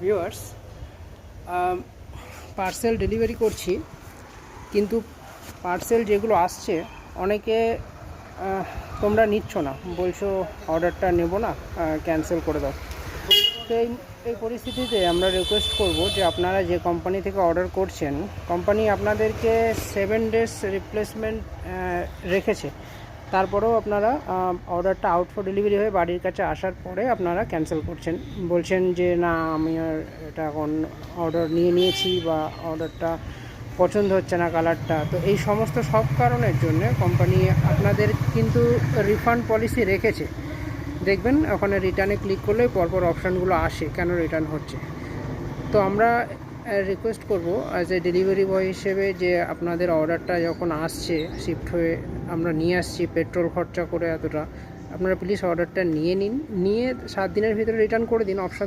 Viewers, parcel delivery করছি, কিন্তু parcel যেগুলো আসছে অনেকে তোমরা নিচ্ছ না, বলছো অর্ডারটা নেব না, ক্যান্সেল করে দাও। তো এই পরিস্থিতিতে আমরা রিকোয়েস্ট করব যে আপনারা যে কোম্পানি থেকে অর্ডার করছেন, কোম্পানি আপনাদেরকে 7 ডেজ রিপ্লেসমেন্ট রেখেছে। তারপরেও আপনারা অর্ডারটা আউট ফর ডেলিভারি হয়ে বাড়ির কাছে আসার পরে আপনারা ক্যান্সেল করছেন, বলছেন যে না আমি আর এটা এখন অর্ডার নিয়েছি বা অর্ডারটা পছন্দ হচ্ছে না কালারটা। তো এই সমস্ত সব কারণের জন্য কোম্পানি আপনাদের কিন্তু রিফান্ড পলিসি রেখেছে। দেখবেন ওখানে রিটার্নে ক্লিক করলে পরপর অপশানগুলো আসে কেন রিটার্ন হচ্ছে। তো আমরা রিকোয়েস্ট করব অ্যাজ এ ডেলিভারি বয় হিসেবে যে আপনাদের অর্ডারটা যখন আসছে শিফট হয়ে আমরা নিয়ে আসছি পেট্রোল খরচা করে এতটা, আপনারা প্লিজ অর্ডারটা নিয়ে নিন, নিয়ে 7 দিনের ভিতরে রিটার্ন করে দিন। অপশান